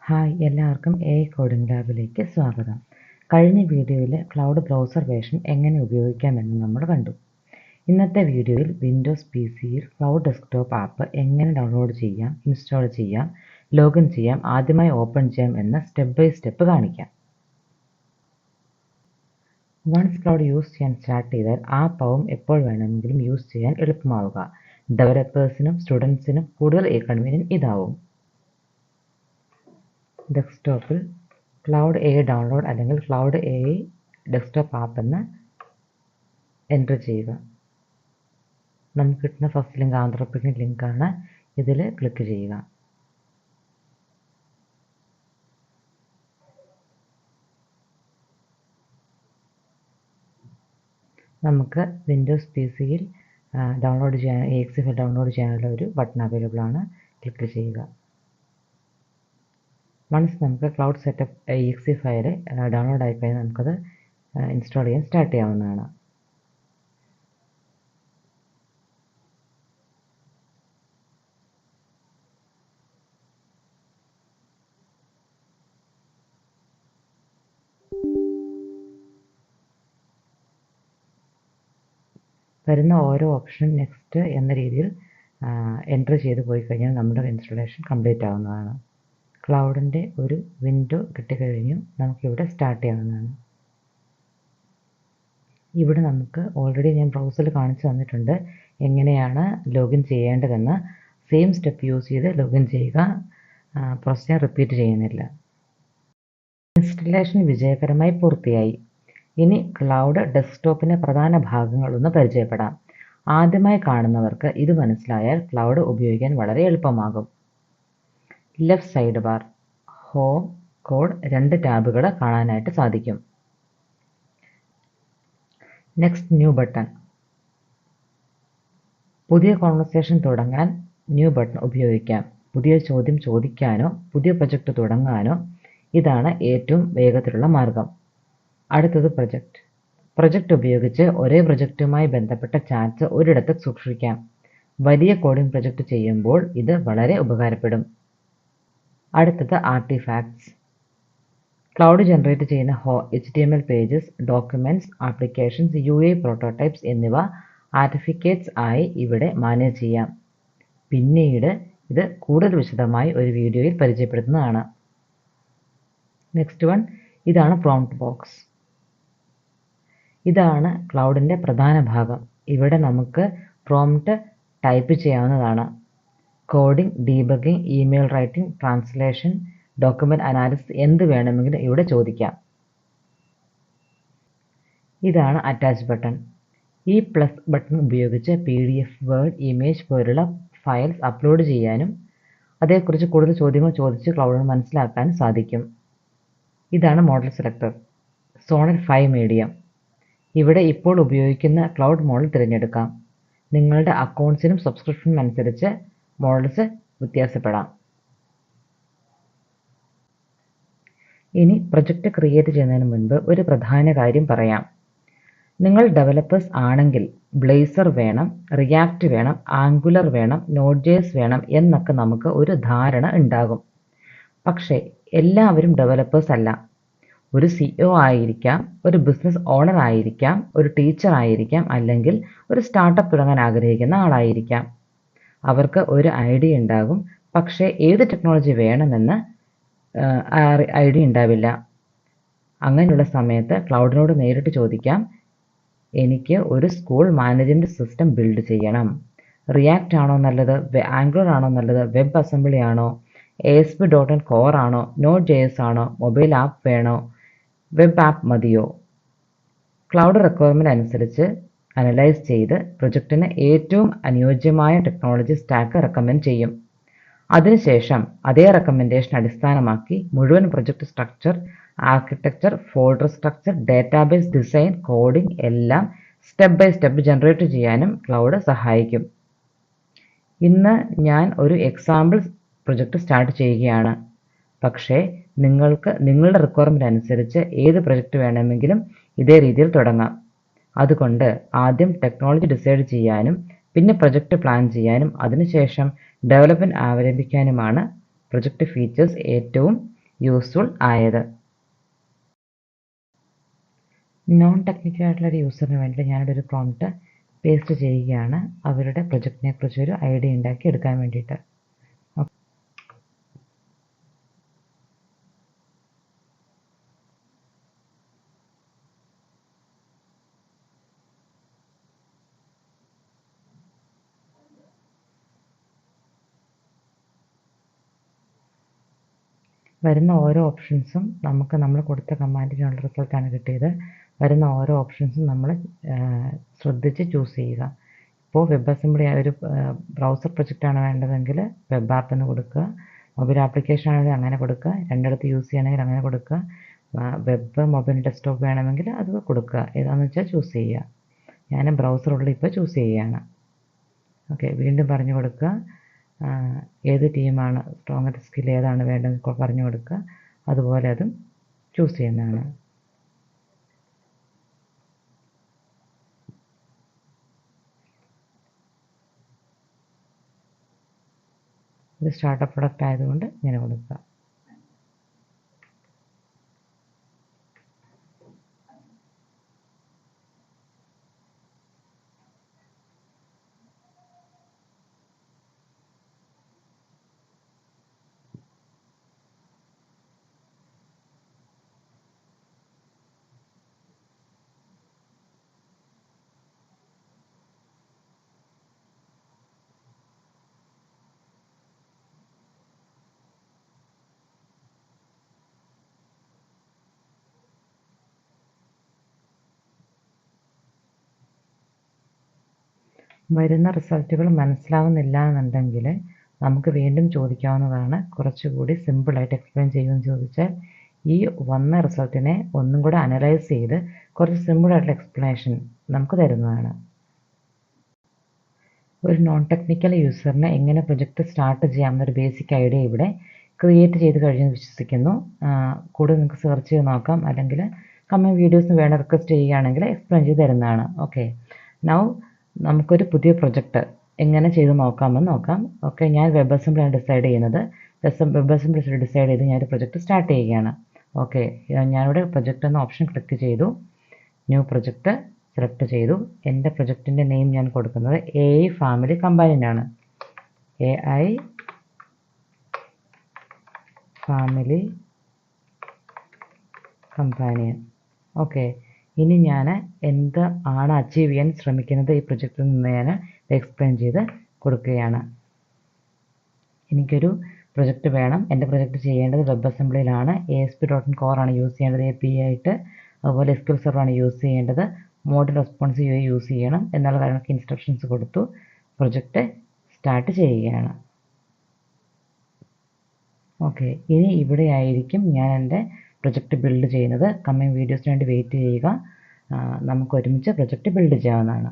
Hi, എല്ലാവർക്കും AI coding ലാബിലേക്ക് സ്വാഗതം. കഴിഞ്ഞ വീഡിയോയിൽ ക്ലൗഡ് ബ്രൗസർ വേർഷൻ എങ്ങനെ ഉപയോഗിക്കാമെന്ന് നമ്മൾ കണ്ടു. ഇന്നത്തെ വീഡിയോയിൽ വിൻഡോസ് PCയിൽ ക്ലൗഡ് ഡെസ്ക്ടോപ്പ് ആപ്പ് എങ്ങനെ ഡൗൺലോഡ് ചെയ്യാം, ഇൻസ്റ്റാൾ ചെയ്യാം, ലോഗിൻ ചെയ്യാം, ആദ്യമായി ഓപ്പൺ ചെയ്യാം എന്ന സ്റ്റെപ്പ് ബൈ സ്റ്റെപ്പ് കാണിക്കാം. വൺസ് ക്ലൗഡ് യൂസ് ചെയ്യാൻ സ്റ്റാർട്ട് ചെയ്താൽ ആപ്പാവും എപ്പോൾ വേണമെങ്കിലും യൂസ് ചെയ്യാൻ എളുപ്പമാവുക. ഡെവലപ്പേഴ്സിനും സ്റ്റുഡൻസിനും കൂടുതൽ കൺവീനിയൻറ്റ് ഇതാവും. ഡെസ്ക്ടോപ്പിൽ ക്ലൗഡ് AI ഡൗൺലോഡ് അല്ലെങ്കിൽ ക്ലൗഡ് AI ഡെസ്ക്ടോപ്പ് ആപ്പ് എന്ന് എൻ്റർ ചെയ്യുക. നമുക്ക് കിട്ടുന്ന ഫസ്റ്റ് ലിങ്ക് ആന്ത്രോപിക്കിൻ്റെ ലിങ്കാണ്. ഇതിൽ ക്ലിക്ക് ചെയ്യുക. നമുക്ക് വിൻഡോസ് PCയിൽ ഡൗൺലോഡ് ചെയ്യാൻ exe ഫയൽ ഡൗൺലോഡ് ചെയ്യാനുള്ള ഒരു ബട്ടൺ അവൈലബിൾ ആണ്. ക്ലിക്ക് ചെയ്യുക. വൺസ് നമുക്ക് cloud setup exe file download ആയിക്കഴിഞ്ഞാൽ നമുക്കത് ഇൻസ്റ്റാൾ ചെയ്യാൻ സ്റ്റാർട്ട് ചെയ്യാവുന്നതാണ്. വരുന്ന ഓരോ ഓപ്ഷനും നെക്സ്റ്റ് എന്ന രീതിയിൽ എൻ്റർ ചെയ്ത് പോയി കഴിഞ്ഞാൽ നമ്മുടെ ഇൻസ്റ്റലേഷൻ കംപ്ലീറ്റ് ആവുന്നതാണ്. ക്ലൗഡിൻ്റെ ഒരു വിൻഡോ കിട്ടിക്കഴിഞ്ഞു. നമുക്കിവിടെ സ്റ്റാർട്ട് ചെയ്യാവുന്നതാണ്. ഇവിടെ നമുക്ക് ഓൾറെഡി ഞാൻ ബ്രൗസറിൽ കാണിച്ചു തന്നിട്ടുണ്ട് എങ്ങനെയാണ് ലോഗിൻ ചെയ്യേണ്ടതെന്ന്. സെയിം സ്റ്റെപ്പ് യൂസ് ചെയ്ത് ലോഗിൻ ചെയ്യുക. പ്രോസസ് ഞാൻ റിപ്പീറ്റ് ചെയ്യുന്നില്ല. ഇൻസ്റ്റലേഷൻ വിജയകരമായി പൂർത്തിയായി. ഇനി ക്ലൗഡ് ഡെസ്ക്ടോപ്പിൻ്റെ പ്രധാന ഭാഗങ്ങളൊന്ന് പരിചയപ്പെടാം. ആദ്യമായി കാണുന്നവർക്ക് ഇത് മനസ്സിലായാൽ ക്ലൗഡ് ഉപയോഗിക്കാൻ വളരെ എളുപ്പമാകും. Left side bar home, code 2 ടാബുകൾ കാണാനായിട്ട് സാധിക്കും. Next new button. പുതിയ കോൺവെർസേഷൻ തുടങ്ങാൻ ന്യൂ ബട്ടൺ ഉപയോഗിക്കാം. പുതിയ ചോദ്യം ചോദിക്കാനോ പുതിയ പ്രൊജക്റ്റ് തുടങ്ങാനോ ഇതാണ് ഏറ്റവും വേഗത്തിലുള്ള മാർഗം. അടുത്തത് പ്രൊജക്റ്റ്. പ്രൊജക്റ്റ് ഉപയോഗിച്ച് ഒരേ പ്രൊജക്റ്റുമായി ബന്ധപ്പെട്ട ചാറ്റ്സ് ഒരിടത്ത് സൂക്ഷിക്കാം. വലിയ കോഡിംഗ് പ്രൊജക്റ്റ് ചെയ്യുമ്പോൾ ഇത് വളരെ ഉപകാരപ്പെടും. അടുത്തത് ആർട്ടിഫാക്ട്സ്. ക്ലൗഡ് ജനറേറ്റ് ചെയ്യുന്ന HTML pages, documents, applications, UI prototypes എന്നിവ ആർട്ടിഫിക്കറ്റ്സ് ആയി ഇവിടെ മാനേജ് ചെയ്യാം. പിന്നീട് ഇത് കൂടുതൽ വിശദമായി ഒരു വീഡിയോയിൽ പരിചയപ്പെടുത്തുന്നതാണ്. നെക്സ്റ്റ് വൺ, ഇതാണ് പ്രോംപ്റ്റ് ബോക്സ്. ഇതാണ് ക്ലൗഡിൻ്റെ പ്രധാന ഭാഗം. ഇവിടെ നമുക്ക് പ്രോംപ്റ്റ് ടൈപ്പ് ചെയ്യാവുന്നതാണ്. Coding, debugging, email writing, translation, document analysis എന്ത് വേണമെങ്കിലും ഇവിടെ ചോദിക്കാം. ഇതാണ് അറ്റാച്ച് ബട്ടൺ. ഈ പ്ലസ് ബട്ടൺ ഉപയോഗിച്ച് PDF, വേർഡ്, ഇമേജ് പോലുള്ള ഫയൽസ് അപ്ലോഡ് ചെയ്യാനും അതേക്കുറിച്ച് കൂടുതൽ ചോദ്യങ്ങൾ ചോദിച്ച് ക്ലൗഡിന് മനസ്സിലാക്കാനും സാധിക്കും. ഇതാണ് മോഡൽ സെലക്ടർ. Sonet 5 medium. ഇവിടെ ഇപ്പോൾ ഉപയോഗിക്കുന്ന ക്ലൗഡ് മോഡൽ തിരഞ്ഞെടുക്കാം. നിങ്ങളുടെ അക്കൗണ്ട്സിനും സബ്സ്ക്രിപ്ഷനും അനുസരിച്ച് മോഡൽസ് വ്യത്യാസപ്പെടാം. ഇനി പ്രൊജക്റ്റ് ക്രിയേറ്റ് ചെയ്യുന്നതിന് മുൻപ് ഒരു പ്രധാന കാര്യം പറയാം. നിങ്ങൾ ഡെവലപ്പേഴ്സ് ആണെങ്കിൽ ബ്ലേസർ വേണം, റിയാക്റ്റ് വേണം, ആംഗുലർ വേണം, Node.js വേണം എന്നൊക്കെ നമുക്ക് ഒരു ധാരണ ഉണ്ടാകും. പക്ഷേ എല്ലാവരും ഡെവലപ്പേഴ്സ് അല്ല. ഒരു CEO ആയിരിക്കാം, ഒരു ബിസിനസ് ഓണർ ആയിരിക്കാം, ഒരു ടീച്ചർ ആയിരിക്കാം, അല്ലെങ്കിൽ ഒരു സ്റ്റാർട്ടപ്പ് തുടങ്ങാൻ ആഗ്രഹിക്കുന്ന ആളായിരിക്കാം. അവർക്ക് ഒരു ഐഡിയ ഉണ്ടാകും, പക്ഷേ ഏത് ടെക്നോളജി വേണമെന്ന് ഐഡിയ ഉണ്ടാവില്ല. അങ്ങനെയുള്ള സമയത്ത് ക്ലൗഡിനോട് നേരിട്ട് ചോദിക്കാം, എനിക്ക് ഒരു സ്കൂൾ മാനേജ്മെൻറ്റ് സിസ്റ്റം ബിൽഡ് ചെയ്യണം. റിയാക്റ്റ് ആണോ നല്ലത്, ആംഗുലർ ആണോ നല്ലത്, വെബ് അസംബ്ലി ആണോ, ASP.NET Core ആണോ, Node.js ആണോ, മൊബൈൽ ആപ്പ് വേണോ, വെബ് ആപ്പ് മതിയോ? ക്ലൗഡ് റിക്വയർമെൻറ്റ് അനുസരിച്ച് അനലൈസ് ചെയ്ത് പ്രൊജക്റ്റിന് ഏറ്റവും അനുയോജ്യമായ ടെക്നോളജി സ്റ്റാക്ക് റെക്കമെൻഡ് ചെയ്യും. അതിനുശേഷം അതേ റെക്കമെൻഡേഷൻ അടിസ്ഥാനമാക്കി മുഴുവൻ project structure, architecture, folder structure, database design, coding എല്ലാം സ്റ്റെപ്പ് ബൈ സ്റ്റെപ്പ് ജനറേറ്റ് ചെയ്യാനും ക്ലൗഡ് സഹായിക്കും. ഇന്ന് ഞാൻ ഒരു എക്സാമ്പിൾ പ്രൊജക്റ്റ് സ്റ്റാർട്ട് ചെയ്യുകയാണ്. പക്ഷേ നിങ്ങൾക്ക് നിങ്ങളുടെ റിക്വയർമെൻറ്റ് അനുസരിച്ച് ഏത് പ്രൊജക്റ്റ് വേണമെങ്കിലും ഇതേ രീതിയിൽ തുടങ്ങാം. അതുകൊണ്ട് ആദ്യം ടെക്നോളജി ഡിസൈഡ് ചെയ്യാനും പിന്നെ പ്രൊജക്റ്റ് പ്ലാൻ ചെയ്യാനും അതിനുശേഷം ഡെവലപ്മെൻറ്റ് ആരംഭിക്കാനുമാണ് പ്രൊജക്റ്റ് ഫീച്ചേഴ്സ് ഏറ്റവും യൂസ്ഫുൾ ആയത്. നോൺ ടെക്നിക്കൽ ആയിട്ടുള്ള ഒരു യൂസറിന് വേണ്ടി ഞാനിവിടെ ഒരു പ്രോംപ്റ്റ് പേസ്റ്റ് ചെയ്യുകയാണ്, അവരുടെ പ്രൊജക്റ്റിനെ കുറിച്ച് ഒരു ഐഡിയ ഉണ്ടാക്കി എടുക്കാൻ വേണ്ടിയിട്ട്. വരുന്ന ഓരോ ഓപ്ഷൻസും നമുക്ക് നമ്മൾ കൊടുത്ത കമാൻഡിനുള്ള റിസൾട്ടാണ് കിട്ടിയത്. വരുന്ന ഓരോ ഓപ്ഷൻസും നമ്മൾ ശ്രദ്ധിച്ച് ചൂസ് ചെയ്യുക. ഇപ്പോൾ വെബ് അസംബ്ലി ഒരു ബ്രൗസർ പ്രൊജക്റ്റാണ് വേണ്ടതെങ്കിൽ വെബ് ആപ്പ് എന്ന് കൊടുക്കുക, മൊബൈൽ ആപ്ലിക്കേഷൻ ആണെങ്കിൽ അങ്ങനെ കൊടുക്കുക, രണ്ടിടത്ത് യൂസ് ചെയ്യണമെങ്കിൽ അങ്ങനെ കൊടുക്കുക, വെബ് മൊബൈൽ ഡെസ്ക്ടോപ്പ് വേണമെങ്കിൽ അത് കൊടുക്കുക. ഏതാണെന്ന് വെച്ചാൽ ചൂസ് ചെയ്യുക. ഞാൻ ബ്രൗസറുള്ളിൽ ഇപ്പോൾ ചൂസ് ചെയ്യുകയാണ്. ഓക്കെ, വീണ്ടും പറഞ്ഞു കൊടുക്കുക ഏത് ടീമാണ് സ്ട്രോങ്ങസ്റ്റ് സ്കിൽ ഏതാണ് വേണ്ടതെന്ന് പറഞ്ഞു കൊടുക്കുക. അതുപോലെ അതും ചൂസ് ചെയ്യുന്നതാണ്. ഇത് സ്റ്റാർട്ടപ്പ് പ്രൊഡക്റ്റ് ആയതുകൊണ്ട് ഇങ്ങനെ കൊടുക്കുക. വരുന്ന റിസൾട്ടുകൾ മനസ്സിലാവുന്നില്ല എന്നുണ്ടെങ്കിൽ നമുക്ക് വീണ്ടും ചോദിക്കാവുന്നതാണ്, കുറച്ചുകൂടി സിമ്പിളായിട്ട് എക്സ്പ്ലെയിൻ ചെയ്യുമെന്ന് ചോദിച്ചാൽ ഈ വന്ന റിസൾട്ടിനെ ഒന്നും കൂടെ അനലൈസ് ചെയ്ത് കുറച്ച് സിമ്പിളായിട്ടുള്ള എക്സ്പ്ലനേഷൻ നമുക്ക് തരുന്നതാണ്. ഒരു നോൺ ടെക്നിക്കൽ യൂസറിന് എങ്ങനെ പ്രൊജക്റ്റ് സ്റ്റാർട്ട് ചെയ്യാമെന്നൊരു ബേസിക് ഐഡിയ ഇവിടെ ക്രിയേറ്റ് ചെയ്ത് കഴിഞ്ഞെന്ന് വിശ്വസിക്കുന്നു. കൂടുതൽ നിങ്ങൾക്ക് സെർച്ച് ചെയ്ത് നോക്കാം, അല്ലെങ്കിൽ കമ്മിങ് വീഡിയോസ് വേണം റിക്വസ്റ്റ് ചെയ്യുകയാണെങ്കിൽ എക്സ്പ്ലെയിൻ ചെയ്ത് തരുന്നതാണ്. ഓക്കെ, നൗ നമുക്കൊരു പുതിയ പ്രൊജക്റ്റ് എങ്ങനെ ചെയ്ത് നോക്കാമെന്ന് നോക്കാം. ഓക്കെ, ഞാൻ വെബ് അസംബ്ലിയാണ് ഡിസൈഡ് ചെയ്യുന്നത്. വെബ് അസംബ്ലി ഡിസൈഡ് ചെയ്ത് ഞാനൊരു പ്രൊജക്റ്റ് സ്റ്റാർട്ട് ചെയ്യുകയാണ്. ഓക്കെ, ഞാനിവിടെ പ്രൊജക്റ്റ് എന്ന ഓപ്ഷൻ ക്ലിക്ക് ചെയ്തു, ന്യൂ പ്രൊജക്റ്റ് സെലക്ട് ചെയ്തു. എൻ്റെ പ്രൊജക്റ്റിൻ്റെ നെയിം ഞാൻ കൊടുക്കുന്നത് AI ഫാമിലി കമ്പാനിയനാണ്. AI family companion. ഓക്കെ, ഇനി ഞാൻ എന്ത് ആണ് അച്ചീവ് ചെയ്യാൻ ശ്രമിക്കുന്നത് ഈ പ്രൊജക്റ്റിൽ നിന്ന് ഞാൻ എക്സ്പ്ലെയിൻ ചെയ്ത് കൊടുക്കുകയാണ്. എനിക്കൊരു പ്രൊജക്റ്റ് വേണം. എൻ്റെ പ്രൊജക്റ്റ് ചെയ്യേണ്ടത് വെബ് അസംബ്ലിയിലാണ്. ASP.NET Core ആണ് യൂസ് ചെയ്യേണ്ടത് API ആയിട്ട്. അതുപോലെ SQL Server ആണ് യൂസ് ചെയ്യേണ്ടത്. മോഡൽ റെസ്പോൺസീവ് UI യൂസ് ചെയ്യണം എന്നുള്ള കാര്യങ്ങൾക്ക് ഇൻസ്ട്രക്ഷൻസ് കൊടുത്തു. പ്രൊജക്റ്റ് സ്റ്റാർട്ട് ചെയ്യുകയാണ്. ഓക്കെ, ഇനി ഇവിടെ ആയിരിക്കും ഞാൻ എൻ്റെ പ്രൊജക്റ്റ് ബിൽഡ് ചെയ്യുന്നത്. കമ്മിങ് വീഡിയോസിന് വേണ്ടി വെയിറ്റ് ചെയ്യുക. നമുക്ക് ഒരുമിച്ച് പ്രൊജക്റ്റ് ബിൽഡ് ചെയ്യാവുന്നതാണ്.